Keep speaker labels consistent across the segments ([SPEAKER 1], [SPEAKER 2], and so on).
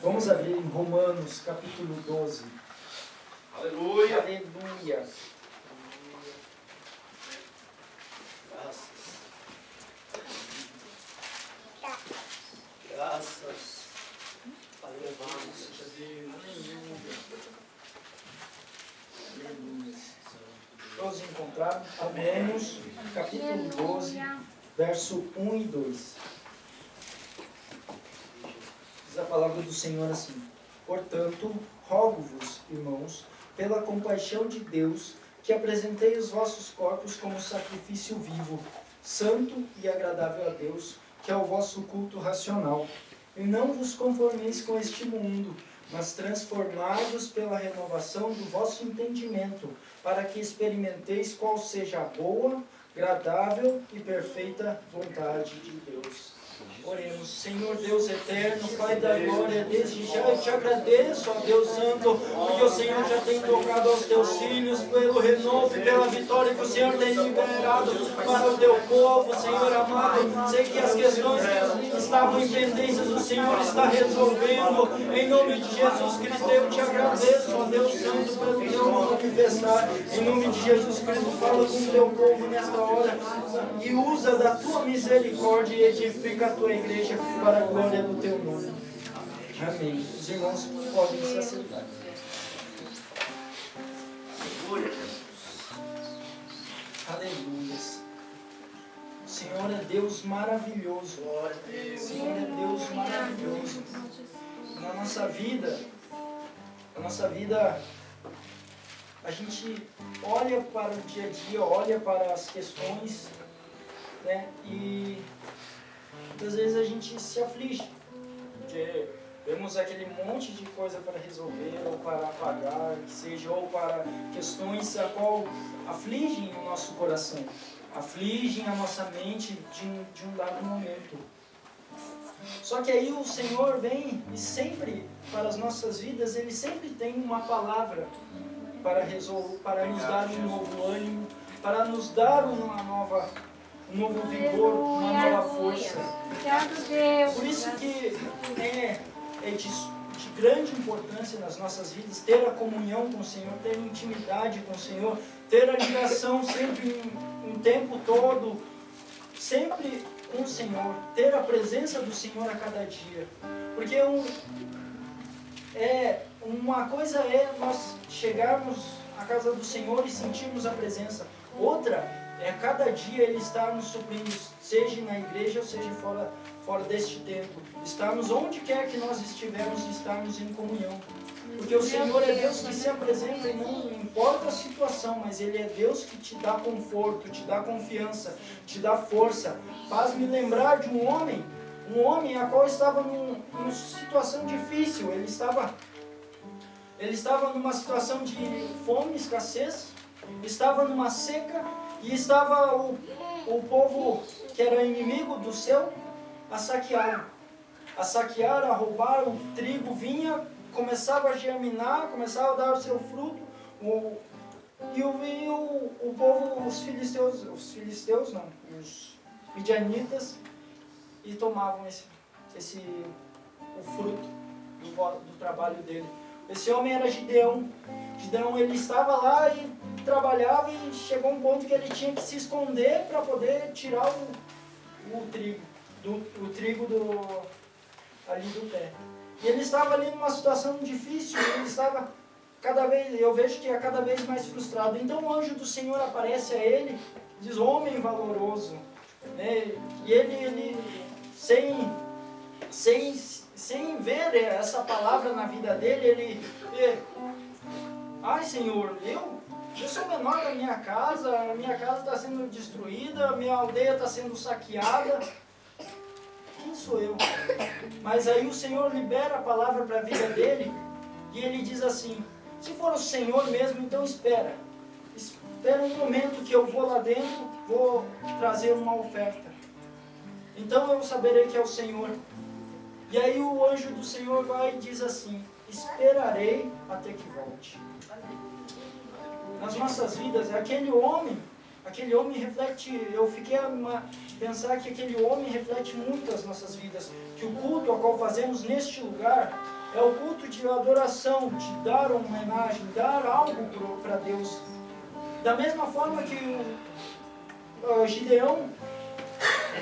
[SPEAKER 1] Vamos abrir em Romanos, capítulo 12.
[SPEAKER 2] Aleluia.
[SPEAKER 1] Aleluia.
[SPEAKER 2] Graças. Louvado seja Deus.
[SPEAKER 1] Aleluia. Todos encontraram? Romanos, capítulo 12, verso 1 e 2. Diz a palavra do Senhor assim: Portanto, rogo-vos, irmãos, pela compaixão de Deus, que apresentei os vossos corpos como sacrifício vivo, santo e agradável a Deus, que é o vosso culto racional. E não vos conformeis com este mundo, mas transformai-vos pela renovação do vosso entendimento, para que experimenteis qual seja a boa, agradável e perfeita vontade de Deus. Oremos. Senhor Deus eterno, Pai da glória, desde já eu te agradeço, ó Deus Santo, porque o Senhor já tem tocado aos teus filhos pelo renovo e pela vitória que o Senhor tem liberado para o teu povo, Senhor amado. Sei que as questões que estavam em pendências o Senhor está resolvendo. Em nome de Jesus Cristo eu te agradeço, ó Deus Santo, pelo teu manifestar. Em nome de Jesus Cristo, fala com o teu povo nesta hora e usa da tua misericórdia e edifica a tua igreja para a glória do teu nome. Amém. Os irmãos podem se assentar. Aleluia. O Senhor é Deus maravilhoso. O Senhor é Deus maravilhoso. Na nossa vida, a gente olha para o dia a dia, olha para as questões, né? E muitas vezes a gente se aflige, porque vemos aquele monte de coisa para resolver, ou para pagar, que seja, ou para questões a qual afligem o nosso coração, afligem a nossa mente de um dado momento. Só que aí o Senhor vem e sempre, para as nossas vidas, Ele sempre tem uma palavra para resolver, para nos dar um novo ânimo, para nos dar um novo vigor, uma nova força. Por isso que é de grande importância nas nossas vidas ter a comunhão com o Senhor, ter intimidade com o Senhor, ter a ligação sempre um tempo todo, sempre com o Senhor, ter a presença do Senhor a cada dia. Porque uma coisa é nós chegarmos à casa do Senhor e sentirmos a presença. Outra é cada dia Ele estar nos suprindo, seja na igreja ou seja fora deste templo. Estarmos onde quer que nós estivermos, estarmos em comunhão. Porque o Senhor é Deus que se apresenta e não importa a situação, mas Ele é Deus que te dá conforto, te dá confiança, te dá força. Faz-me lembrar de um homem a qual estava numa situação difícil. Ele estava numa situação de fome, escassez, estava numa seca e estava o povo que era inimigo do céu a saquear, a roubar. O trigo vinha, começava a germinar, começava a dar o seu fruto, e o povo, os midianitas, e tomavam o fruto do trabalho dele. Esse homem era Gideão. Gideão, ele estava lá e trabalhava, e chegou um ponto que ele tinha que se esconder para poder tirar o trigo ali do pé. E ele estava ali numa situação difícil, ele estava eu vejo que é cada vez mais frustrado. Então o anjo do Senhor aparece a ele, diz: homem valoroso, né? E ele sem ver essa palavra na vida dele, ai Senhor, eu sou o menor da minha casa, a minha casa está sendo destruída, a minha aldeia está sendo saqueada. Quem sou eu? Mas aí o Senhor libera a palavra para a vida dele, e ele diz assim: se for o Senhor mesmo, então espera um momento que eu vou lá dentro, vou trazer uma oferta. Então eu saberei que é o Senhor. E aí o anjo do Senhor vai e diz assim: esperarei até que volte. Nas nossas vidas, aquele homem reflete, eu fiquei a pensar que aquele homem reflete muito as nossas vidas, que o culto ao qual fazemos neste lugar é o culto de adoração, de dar uma homenagem, dar algo para Deus. Da mesma forma que o Gideão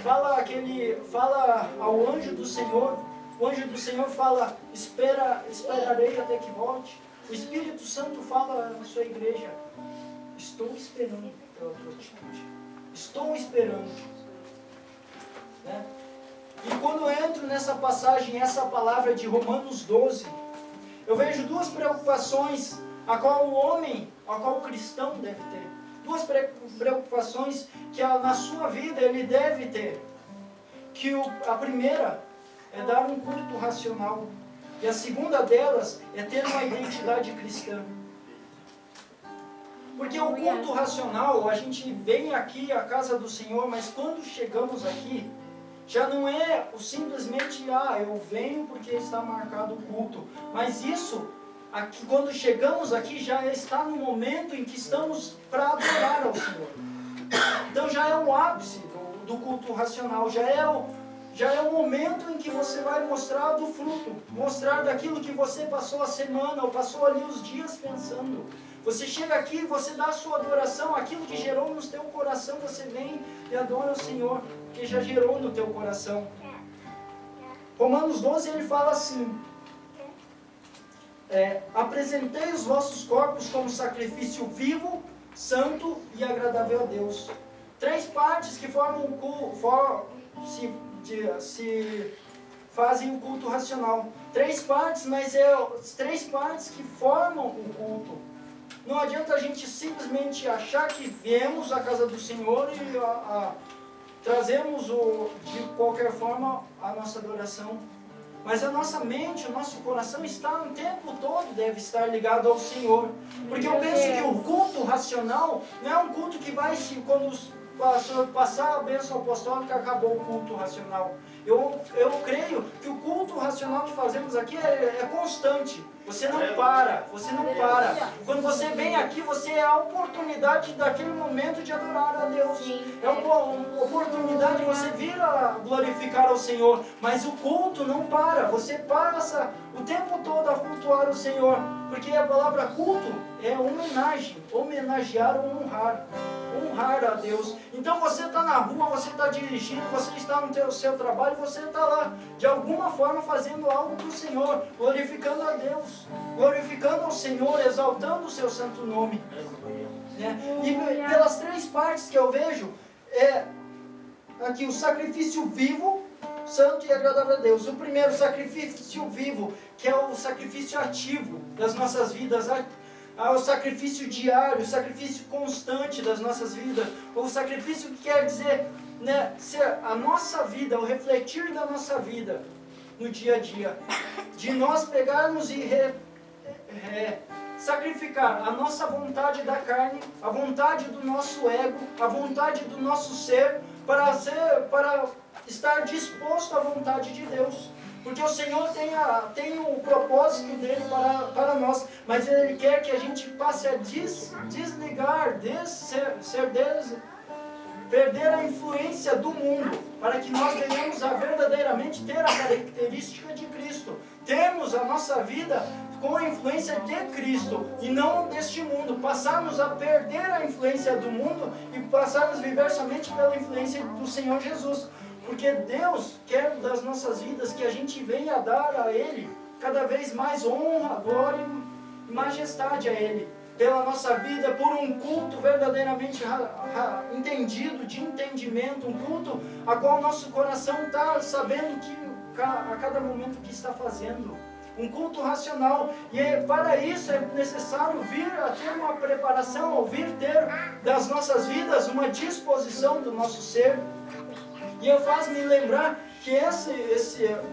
[SPEAKER 1] fala ao anjo do Senhor, o anjo do Senhor fala, esperarei até que volte. O Espírito Santo fala à sua igreja, estou esperando pela tua atitude, estou esperando. Né? E quando eu entro nessa passagem, essa palavra de Romanos 12, eu vejo duas preocupações a qual o cristão deve ter. Duas preocupações que na sua vida ele deve ter. A primeira é dar um culto racional. E a segunda delas é ter uma identidade cristã. Porque o culto racional, a gente vem aqui à casa do Senhor, mas quando chegamos aqui, já não é simplesmente, eu venho porque está marcado o culto. Mas isso, aqui, quando chegamos aqui, já está no momento em que estamos para adorar ao Senhor. Então já é o ápice do culto racional, já é o momento em que você vai mostrar do fruto, mostrar daquilo que você passou a semana, ou passou ali os dias pensando. Você chega aqui, você dá a sua adoração, aquilo que gerou no teu coração, você vem e adora o Senhor, que já gerou no teu coração. Romanos 12, ele fala assim, apresentei os vossos corpos como sacrifício vivo, santo e agradável a Deus. Três partes que formam o culto, se fazem o culto racional. Três partes, mas as três partes que formam o culto. Não adianta a gente simplesmente achar que viemos à casa do Senhor e trazemos de qualquer forma a nossa adoração. Mas a nossa mente, o nosso coração está o tempo todo deve estar ligado ao Senhor. Porque eu penso que o culto racional não é um culto que vai quando passar a bênção apostólica, acabou o culto racional. Eu creio que o culto racional que fazemos aqui é constante. Você não para. Quando você vem aqui, você é a oportunidade daquele momento de adorar a Deus. É uma oportunidade de você vir a glorificar ao Senhor. Mas o culto não para. Você passa o tempo todo a cultuar o Senhor. Porque a palavra culto é homenagem. Homenagear ou honrar. Honrar a Deus. Então você está na rua, você está dirigindo, você está no seu trabalho, você está lá, de alguma forma, fazendo algo para o Senhor, glorificando a Deus, glorificando ao Senhor, exaltando o seu santo nome. E pelas três partes que eu vejo, aqui o sacrifício vivo, santo e agradável a Deus. O primeiro, sacrifício vivo, que é o sacrifício ativo das nossas vidas, o sacrifício diário, o sacrifício constante das nossas vidas, o sacrifício que quer dizer, ser a nossa vida, o refletir da nossa vida no dia a dia, de nós pegarmos e sacrificar a nossa vontade da carne, a vontade do nosso ego, a vontade do nosso ser, para estar disposto à vontade de Deus. Porque o Senhor tem o propósito dele para nós, mas Ele quer que a gente passe a desligar, perder a influência do mundo, para que nós venhamos a verdadeiramente ter a característica de Cristo. Temos a nossa vida com a influência de Cristo e não deste mundo. Passarmos a perder a influência do mundo e passarmos a viver somente pela influência do Senhor Jesus. Porque Deus quer das nossas vidas que a gente venha dar a Ele cada vez mais honra, glória e majestade a Ele. Pela nossa vida, por um culto verdadeiramente entendido, de entendimento, um culto a qual o nosso coração está sabendo que a cada momento que está fazendo. Um culto racional. E para isso é necessário vir a ter uma preparação, ou vir ter das nossas vidas uma disposição do nosso ser. E faz-me lembrar que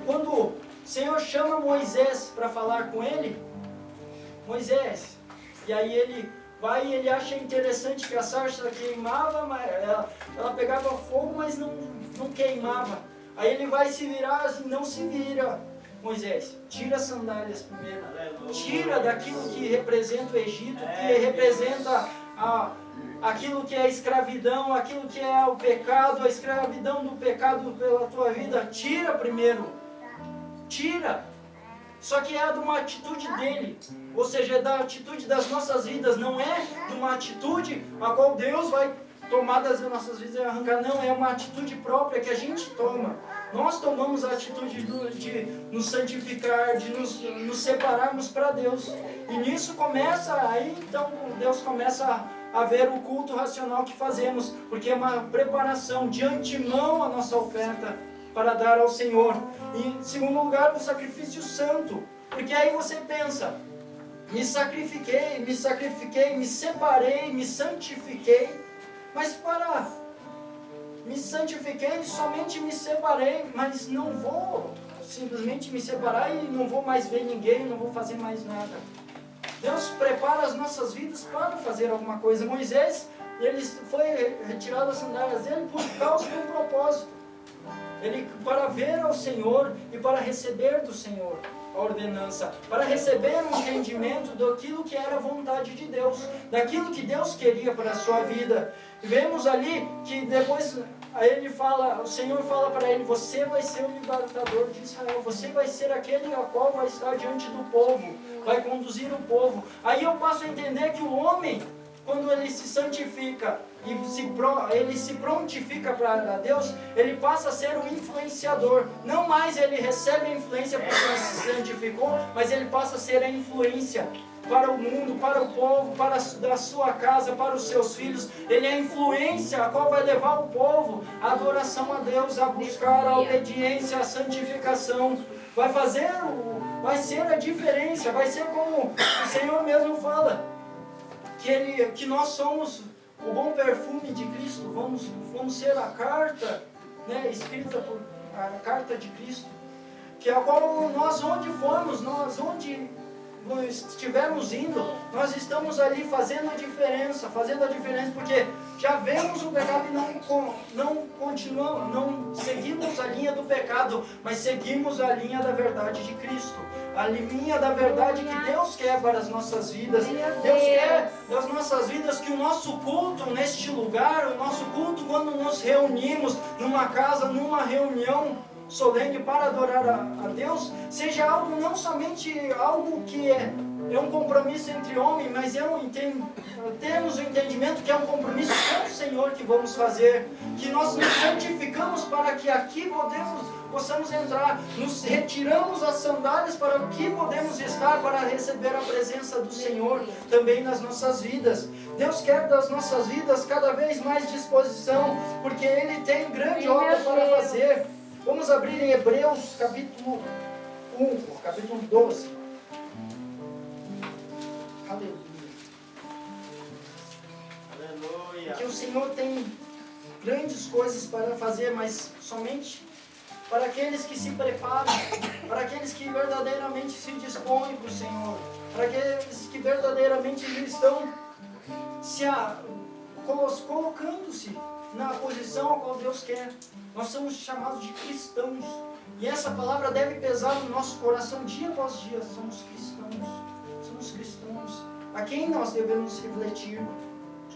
[SPEAKER 1] quando o Senhor chama Moisés para falar com ele, Moisés, e aí ele vai e ele acha interessante que a sarça queimava, mas ela pegava fogo, mas não queimava. Aí ele vai se virar assim, não se vira. Moisés, tira as sandálias primeiro, tira daquilo que representa o Egito, que representa aquilo que é a escravidão, aquilo que é o pecado, a escravidão do pecado pela tua vida, tira primeiro, tira, Só que é de uma atitude dele, ou seja, é da atitude das nossas vidas, não é de uma atitude a qual Deus vai tomar das nossas vidas e arrancar, não, é uma atitude própria que a gente toma. Nós tomamos a atitude de nos santificar, de nos separarmos para Deus. E nisso começa, aí então Deus começa a ver o culto racional que fazemos, porque é uma preparação de antemão a nossa oferta para dar ao Senhor. E em segundo lugar, o sacrifício santo, porque aí você pensa, me sacrifiquei, me separei, me santifiquei, mas me santifiquei, somente me separei, mas não vou simplesmente me separar e não vou mais ver ninguém, não vou fazer mais nada. Deus prepara as nossas vidas para fazer alguma coisa. Moisés, ele foi retirado das sandálias dele por causa de um propósito. Ele, para ver ao Senhor e para receber do Senhor a ordenança, para receber um entendimento daquilo que era a vontade de Deus, daquilo que Deus queria para a sua vida. E vemos ali que depois ele fala, o Senhor fala para ele, você vai ser o libertador de Israel, você vai ser aquele a qual vai estar diante do povo, vai conduzir o povo. Aí eu passo a entender que o homem, quando ele se santifica e ele se prontifica para Deus, ele passa a ser o influenciador. Não mais ele recebe a influência porque ele se santificou, mas ele passa a ser a influência para o mundo, para o povo, para a sua casa, para os seus filhos. Ele é a influência a qual vai levar o povo à adoração a Deus, a buscar a obediência, a santificação. Vai ser a diferença, vai ser como o Senhor mesmo fala, que nós somos o bom perfume de Cristo, vamos ser a carta, né, escrita por a carta de Cristo, que a qual nós onde formos, nós onde estivermos indo, nós estamos ali fazendo a diferença, porque já vemos o pecado e não continuamos, não seguimos a linha do pecado, mas seguimos a linha da verdade de Cristo, a linha da verdade que Deus quer para as nossas vidas. Deus quer das nossas vidas que o nosso culto neste lugar, o nosso culto quando nos reunimos numa casa, numa reunião solene para adorar a Deus, seja algo não somente algo que é um compromisso entre homens, mas temos o entendimento que é um compromisso com o Senhor que vamos fazer, que nós nos santificamos para que aqui possamos entrar, nos retiramos as sandálias para que podemos estar, para receber a presença do Senhor também nas nossas vidas. Deus quer das nossas vidas cada vez mais disposição, porque Ele tem grande obra para fazer. Vamos abrir em Hebreus capítulo 1, capítulo 12. Aleluia.
[SPEAKER 2] Aleluia.
[SPEAKER 1] Porque o Senhor tem grandes coisas para fazer, mas somente para aqueles que se preparam, para aqueles que verdadeiramente se dispõem para o Senhor, para aqueles que verdadeiramente estão colocando-se na posição a qual Deus quer. Nós somos chamados de cristãos, e essa palavra deve pesar no nosso coração dia após dia. Somos cristãos, a quem nós devemos refletir.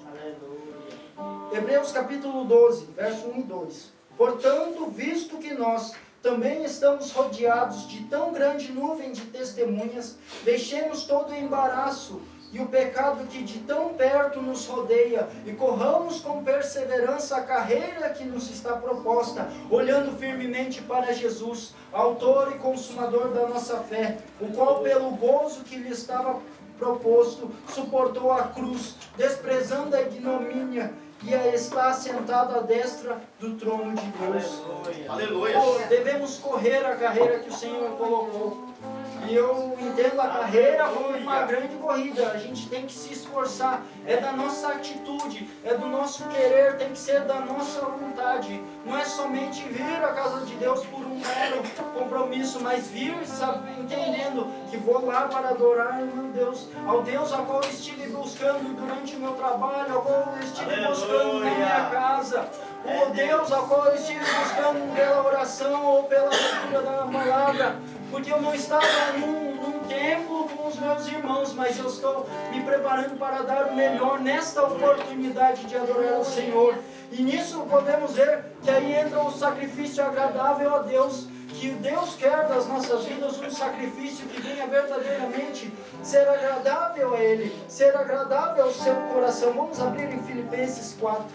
[SPEAKER 2] Aleluia.
[SPEAKER 1] Hebreus capítulo 12, verso 1 e 2. Portanto, visto que nós também estamos rodeados de tão grande nuvem de testemunhas, deixemos todo o embaraço e o pecado que de tão perto nos rodeia, e corramos com perseverança a carreira que nos está proposta, olhando firmemente para Jesus, autor e consumador da nossa fé, o qual pelo gozo que lhe estava proposto, suportou a cruz, desprezando a ignomínia, e está sentado à destra do trono de Deus.
[SPEAKER 2] Aleluia.
[SPEAKER 1] Devemos correr a carreira que o Senhor colocou. E eu entendo a carreira como uma grande corrida. A gente tem que se esforçar. É da nossa atitude, é do nosso querer, tem que ser da nossa vontade. Não é somente vir à casa de Deus por um mero compromisso, mas vir entendendo que vou lá para adorar meu Deus, ao Deus ao qual eu estive buscando durante o meu trabalho, ao qual eu estive buscando na minha casa, o Deus ao qual eu estive buscando pela oração ou pela leitura da palavra. Porque eu não estava num templo com os meus irmãos, mas eu estou me preparando para dar o melhor nesta oportunidade de adorar o Senhor. E nisso podemos ver que aí entra o sacrifício agradável a Deus, que Deus quer das nossas vidas um sacrifício que venha verdadeiramente ser agradável a Ele, ser agradável ao seu coração. Vamos abrir em Filipenses 4.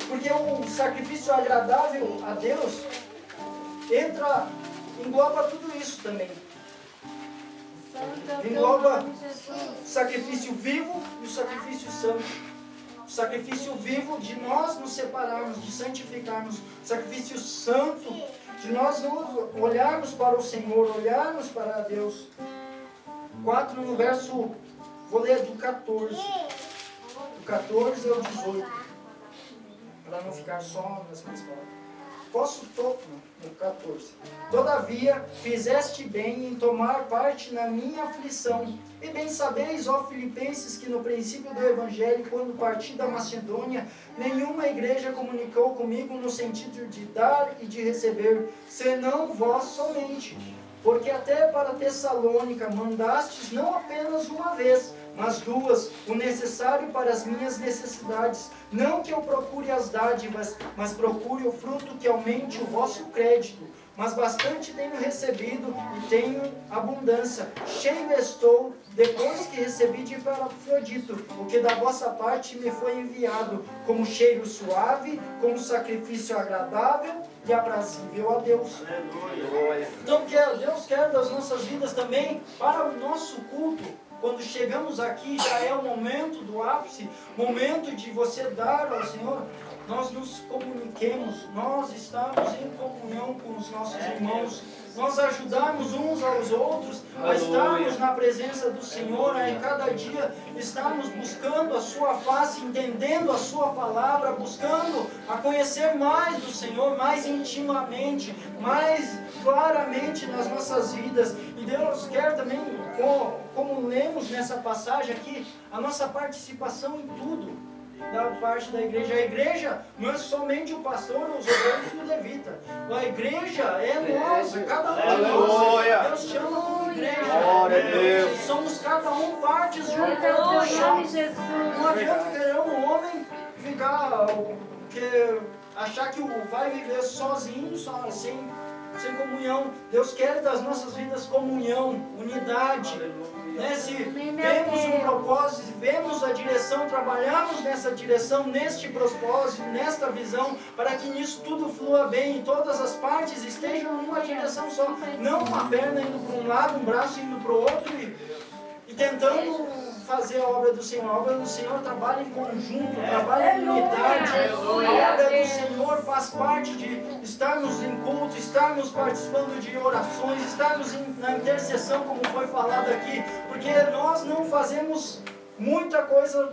[SPEAKER 1] Porque um sacrifício agradável a Deus engloba tudo isso também. Engloba o sacrifício vivo e o sacrifício santo. O sacrifício vivo de nós nos separarmos, de santificarmos. O sacrifício santo de nós olharmos para o Senhor, olharmos para Deus. 4 no verso, vou ler do 14. Do 14 ao 18. Para não ficar só nas minhas palavras. No 14. Todavia, fizeste bem em tomar parte na minha aflição. E bem sabeis, ó Filipenses, que no princípio do Evangelho, quando parti da Macedônia, nenhuma igreja comunicou comigo no sentido de dar e de receber, senão vós somente. Porque até para Tessalônica mandastes não apenas uma vez, mas 2, o necessário para as minhas necessidades. Não que eu procure as dádivas, mas procure o fruto que aumente o vosso crédito. Mas bastante tenho recebido e tenho abundância. Cheio estou, depois que recebi de Epafrodito, o que da vossa parte me foi enviado, como cheiro suave, como sacrifício agradável e aprazível a Deus.
[SPEAKER 2] Aleluia.
[SPEAKER 1] Então Deus quer das nossas vidas também, para o nosso culto. Quando chegamos aqui, já é o momento do ápice, momento de você dar ao Senhor. Nós nos comuniquemos, nós estamos em comunhão com os nossos irmãos, nós ajudarmos uns aos outros a estarmos na presença do Senhor, a cada dia estarmos buscando a sua face, entendendo a sua palavra, buscando a conhecer mais do Senhor, mais intimamente, mais claramente nas nossas vidas. E Deus quer também, como lemos nessa passagem aqui, a nossa participação em tudo. Da parte da igreja. A igreja não é somente o pastor, os obreiros e o levita. A igreja é nós, cada um de nós. Deus chama como igreja. Somos cada um partes de um corpo. Não adianta querer um homem ficar, achar que vai viver sozinho, sem comunhão. Deus quer das nossas vidas comunhão, unidade. Se vemos um propósito, vemos a direção, trabalhamos nessa direção, neste propósito, nesta visão, para que nisso tudo flua bem e todas as partes estejam numa direção só. Não uma perna indo para um lado, um braço indo para o outro e tentando fazer a obra do Senhor. A obra do Senhor trabalha em conjunto, trabalha em unidade. A obra do Senhor faz parte de estarmos em culto, estarmos participando de orações, estarmos na intercessão, como foi falado aqui, porque nós não fazemos muita coisa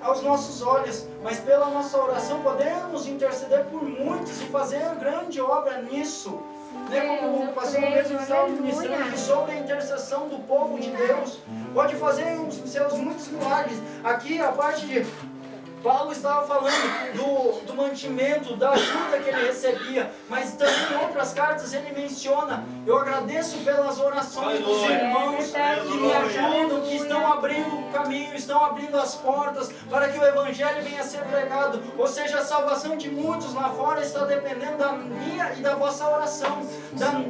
[SPEAKER 1] aos nossos olhos, mas pela nossa oração podemos interceder por muitos e fazer grande obra nisso. Como o pastor mesmo estava ministrando sobre a intercessão do povo de Deus, pode fazer os seus muitos milagres. Aqui a parte de Paulo estava falando do mantimento, da ajuda que ele recebia, mas também em outras cartas ele menciona: eu agradeço pelas orações dos irmãos que me ajudam, que estão abrindo o caminho, estão abrindo as portas para que o Evangelho venha a ser pregado. Ou seja, a salvação de muitos lá fora está dependendo da minha e da vossa oração,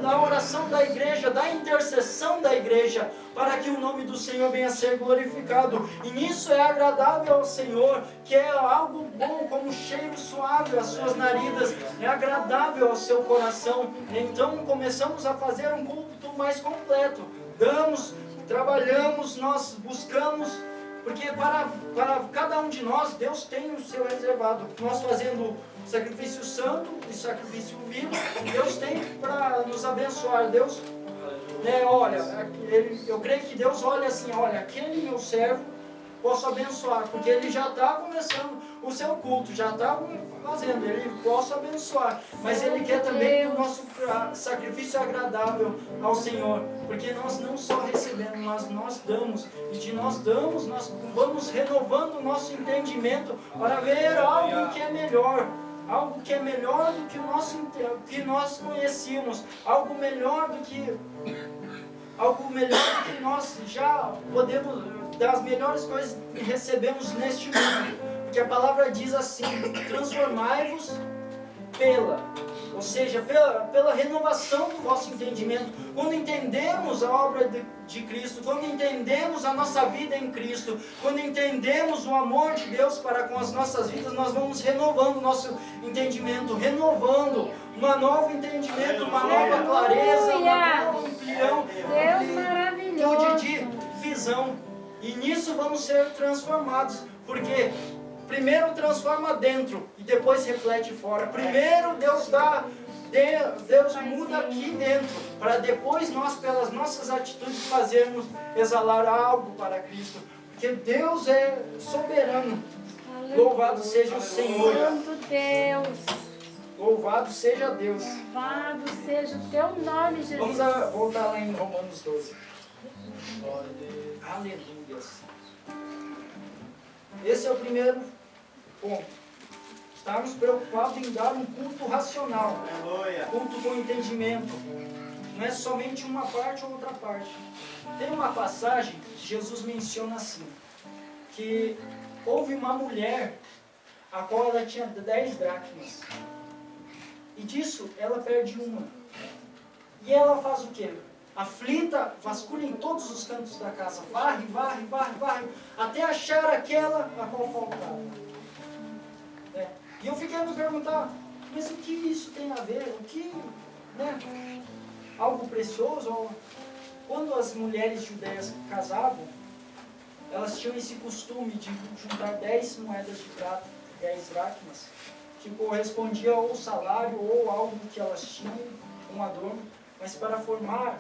[SPEAKER 1] da oração da igreja, da intercessão da igreja, para que o nome do Senhor venha a ser glorificado. E nisso é agradável ao Senhor, que é algo bom, como cheiro suave às suas narinas, é agradável ao seu coração. Então começamos a fazer um culto mais completo. Damos, trabalhamos, nós buscamos, porque para cada um de nós, Deus tem o seu reservado. Nós fazendo sacrifício santo e sacrifício vivo, Deus tem para nos abençoar. Deus, olha, eu creio que Deus olha assim: olha, aquele meu servo posso abençoar, porque ele já está começando o seu culto, já está fazendo, ele posso abençoar, mas ele quer também o nosso sacrifício agradável ao Senhor, porque nós não só recebemos, mas nós damos, e de nós damos, nós vamos renovando o nosso entendimento para ver algo que é melhor. Algo que é melhor do que nós conhecíamos, algo melhor do que nós já podemos, das melhores coisas que recebemos neste mundo. Porque a palavra diz assim: transformai-vos pela ou seja, pela renovação do vosso entendimento. Quando entendemos a obra de Cristo, quando entendemos a nossa vida em Cristo, quando entendemos o amor de Deus para com as nossas vidas, nós vamos renovando o nosso entendimento, renovando um novo entendimento, uma nova clareza, uma nova amplitude de visão. E nisso vamos ser transformados, porque primeiro transforma dentro e depois reflete fora. Primeiro Deus muda aqui dentro, para depois nós, pelas nossas atitudes, fazermos exalar algo para Cristo. Porque Deus é soberano. Louvado seja o Senhor.
[SPEAKER 3] Santo Deus.
[SPEAKER 1] Louvado seja Deus.
[SPEAKER 3] Louvado seja o teu nome, Jesus.
[SPEAKER 1] Vamos voltar lá em Romanos 12. Aleluia. Esse é o primeiro ponto. Estarmos preocupados em dar um culto racional.
[SPEAKER 2] Aleluia.
[SPEAKER 1] Culto com entendimento. Não é somente uma parte ou outra parte. Tem uma passagem que Jesus menciona assim, que houve uma mulher a qual ela tinha 10 dracmas. E disso ela perde uma. E ela faz o quê? Aflita, vasculha em todos os cantos da casa, varre, até achar aquela a qual faltava. E eu fiquei a me perguntar, mas o que isso tem a ver? O que, algo precioso? Quando as mulheres judeias casavam, elas tinham esse costume de juntar 10 moedas de prata, 10 dracmas, que correspondia ao salário ou algo que elas tinham, um adorno, mas para formar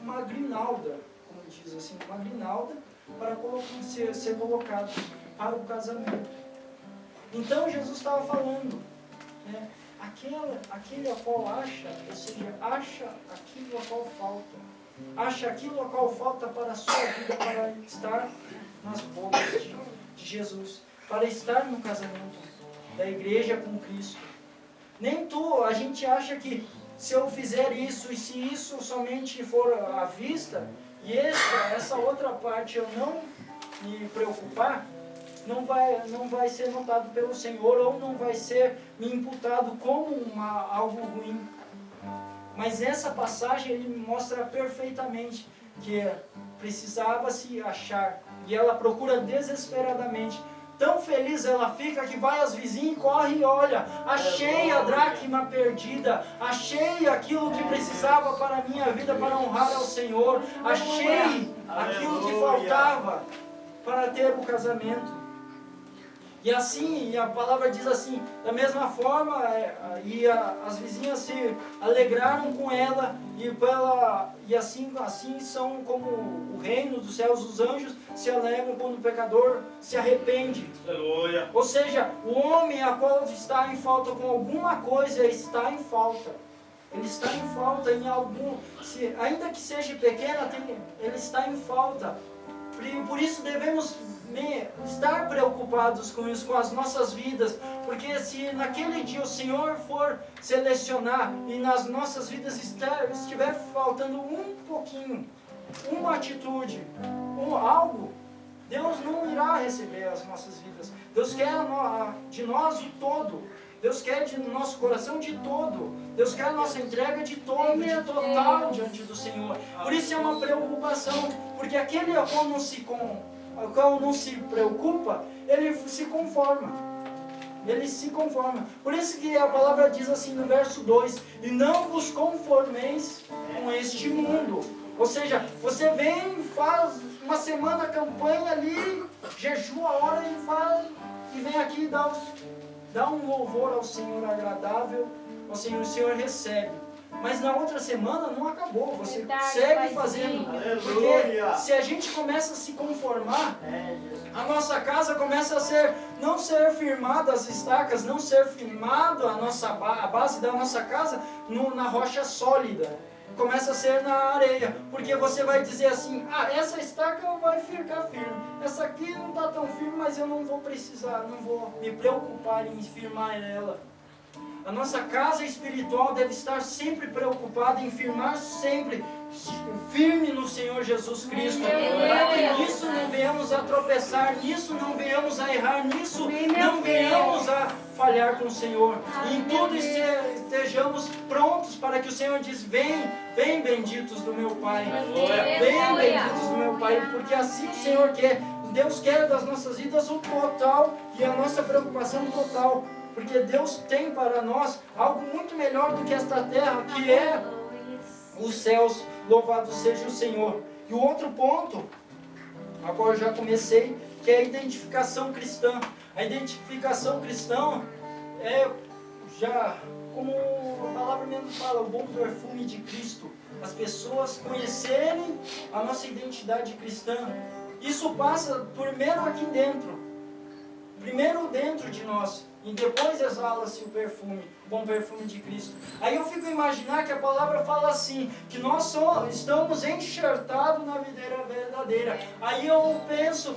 [SPEAKER 1] uma grinalda, como diz assim, uma grinalda para ser colocado para o casamento. Então Jesus estava falando, aquele a qual acha, ou seja, acha aquilo a qual falta, acha aquilo a qual falta para a sua vida, para estar nas bodas de Jesus, para estar no casamento da igreja com Cristo. A gente acha que se eu fizer isso, e se isso somente for à vista, e essa outra parte eu não me preocupar, não vai ser notado pelo Senhor, ou não vai ser me imputado como algo ruim. Mas essa passagem ele mostra perfeitamente que precisava se achar, e ela procura desesperadamente. Tão feliz ela fica que vai às vizinhas e corre e olha, achei a dracma perdida, achei aquilo que precisava para a minha vida, para honrar ao Senhor, achei aquilo que faltava para ter o casamento. E assim, a palavra diz assim, da mesma forma, as vizinhas se alegraram com ela, e assim são como o reino dos céus, os anjos se alegram quando o pecador se arrepende.
[SPEAKER 2] Aleluia.
[SPEAKER 1] Ou seja, o homem a qual está em falta com alguma coisa, está em falta. Ele está em falta em algum, ainda que seja pequena, ele está em falta. Por isso devemos estar preocupados com isso, com as nossas vidas, porque se naquele dia o Senhor for selecionar e nas nossas vidas estiver faltando um pouquinho, uma atitude, algo, Deus não irá receber as nossas vidas. Deus quer de nós o todo. Deus quer de nosso coração de todo. Deus quer a nossa entrega de todo, de total diante do Senhor. Por isso é uma preocupação, porque aquele a qual não se preocupa, ele se conforma. Ele se conforma. Por isso que a palavra diz assim no verso 2, e não vos conformeis com este mundo. Ou seja, você vem, faz uma semana campanha ali, jejua a hora e vem aqui e dá um louvor ao Senhor agradável, ao Senhor, o Senhor recebe. Mas na outra semana não acabou, você segue fazendo. Porque se a gente começa a se conformar, a nossa casa começa a não ser firmada as estacas, não ser firmado a base da nossa casa na rocha sólida. Começa a ser na areia, porque você vai dizer assim, essa estaca vai ficar firme, essa aqui não está tão firme, mas eu não vou precisar, não vou me preocupar em firmar ela. A nossa casa espiritual deve estar sempre preocupada em firmar sempre, firme no Senhor Jesus Cristo, para que nisso não venhamos a tropeçar, nisso não venhamos a errar, nisso não venhamos a falhar com o Senhor. E em tudo estejamos prontos para que o Senhor diz: vem, vem benditos do meu Pai, vem benditos do meu Pai, porque assim o Senhor quer. Deus quer das nossas vidas o total e a nossa preocupação total, porque Deus tem para nós algo muito melhor do que esta terra, que é os céus. Louvado seja o Senhor. E o outro ponto, agora eu já comecei, que é a identificação cristã. A identificação cristã é, já como a palavra mesmo fala, o bom perfume de Cristo. As pessoas conhecerem a nossa identidade cristã. Isso passa primeiro aqui dentro, primeiro dentro de nós, e depois exala-se o perfume, o bom perfume de Cristo. Aí eu fico a imaginar que a palavra fala assim, que nós só estamos enxertados na videira verdadeira. Aí eu penso,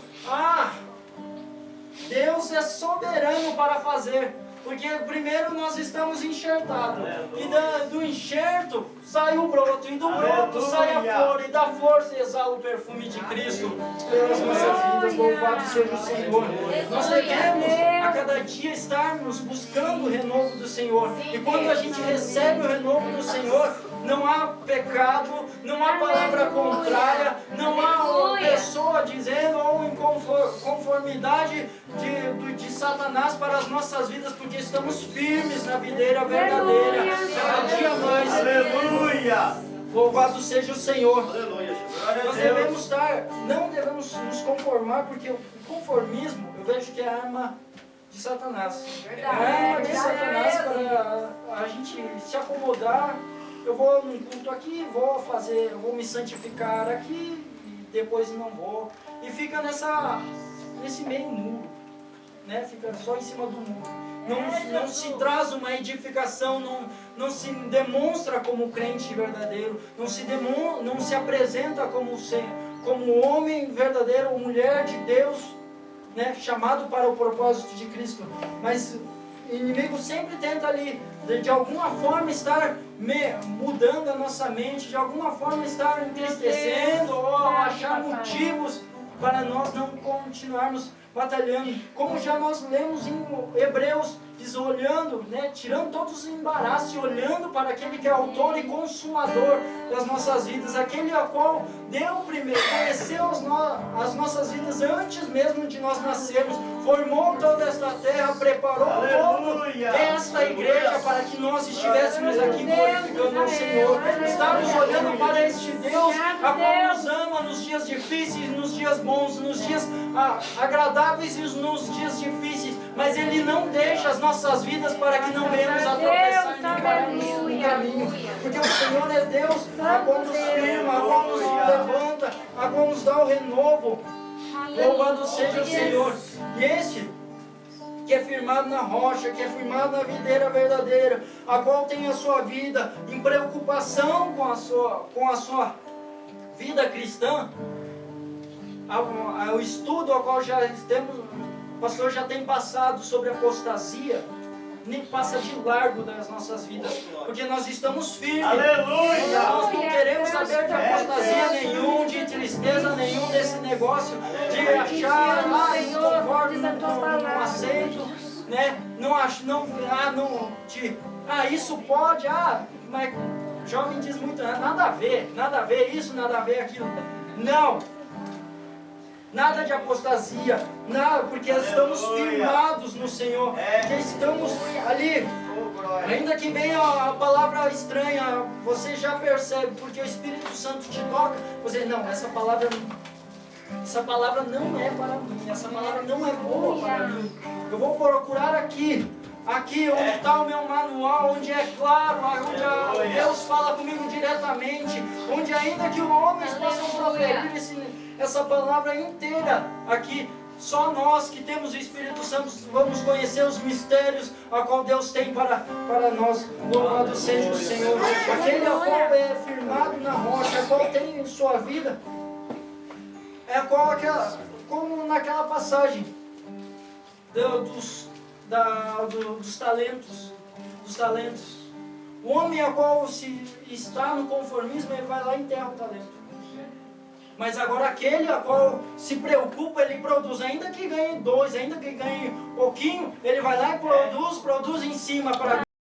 [SPEAKER 1] Deus é soberano para fazer. Porque primeiro nós estamos enxertados, e do enxerto sai o broto, e do broto sai a flor, e da flor se exala o perfume de Cristo pelas nossas vidas. Louvado seja o Senhor. Nós devemos a cada dia estarmos buscando o renovo do Senhor, e quando a gente recebe o renovo do Senhor, não há pecado, não há palavra contrária, não há pessoa dizendo ou inconformidade de Satanás para as nossas vidas, porque estamos firmes na videira verdadeira, cada dia mais.
[SPEAKER 2] Aleluia!
[SPEAKER 1] Louvado seja o Senhor.
[SPEAKER 2] Aleluia!
[SPEAKER 1] Nós devemos não devemos nos conformar, porque o conformismo, eu vejo que é a arma de Satanás. É a arma de Satanás para a gente se acomodar. Eu vou num culto aqui, eu vou me santificar aqui, e depois não vou. E fica nesse meio muro, né? Fica só em cima do muro. Não se traz uma edificação, não se demonstra como crente verdadeiro, não se apresenta como homem verdadeiro ou mulher de Deus, né? Chamado para o propósito de Cristo. Mas o inimigo sempre tenta ali, de alguma forma, estar mudando a nossa mente, de alguma forma estar entristecendo ou achar motivos para nós não continuarmos batalhando. Como já nós lemos em Hebreus, diz, olhando, né, tirando todos os embaraços e olhando para aquele que é autor e consumador das nossas vidas, aquele a qual deu primeiro, conheceu as nossas vidas antes mesmo de nós nascermos, formou toda esta terra, preparou toda esta igreja para que nós estivéssemos aqui glorificando ao Senhor. Estamos olhando para este Deus a qual nos ama nos dias difíceis, nos dias bons, nos dias agradáveis e nos dias difíceis, mas Ele não deixa as nossas vidas para que não venhamos a tropeçar e pararmos no caminho, porque o Senhor é Deus a qual nos firma, a qual nos levanta, a qual nos dá o renovo. Louvado seja o Senhor. E este que é firmado na rocha, que é firmado na videira verdadeira, a qual tem a sua vida em preocupação com a sua vida cristã, o estudo ao qual já temos, o pastor já tem passado sobre apostasia, nem passa de largo das nossas vidas, porque nós estamos firmes.
[SPEAKER 2] Aleluia!
[SPEAKER 1] Nós não queremos saber de apostasia nenhum, de tristeza nenhum, desse negócio de achar, não concordo, não aceito, né? Isso pode, mas jovem diz muito, nada a ver isso, nada a ver aquilo. Não! Nada de apostasia, nada, porque estamos firmados no Senhor, porque estamos ali, ainda que venha a palavra estranha, você já percebe, porque o Espírito Santo te toca, você, não, essa palavra não é para mim, essa palavra não é boa para mim, eu vou procurar aqui onde está o meu manual, onde é claro, onde Deus fala comigo diretamente, onde ainda que os homens possam proferir essa palavra inteira aqui, só nós que temos o Espírito Santo vamos conhecer os mistérios a qual Deus tem para nós. Louvado seja o Senhor. Aquele a qual é firmado na rocha, a qual tem em sua vida, como naquela passagem dos talentos. O homem a qual se está no conformismo, ele vai lá e enterra o talento. Mas agora aquele a qual se preocupa, ele produz, ainda que ganhe 2, ainda que ganhe pouquinho, ele vai lá e produz em cima para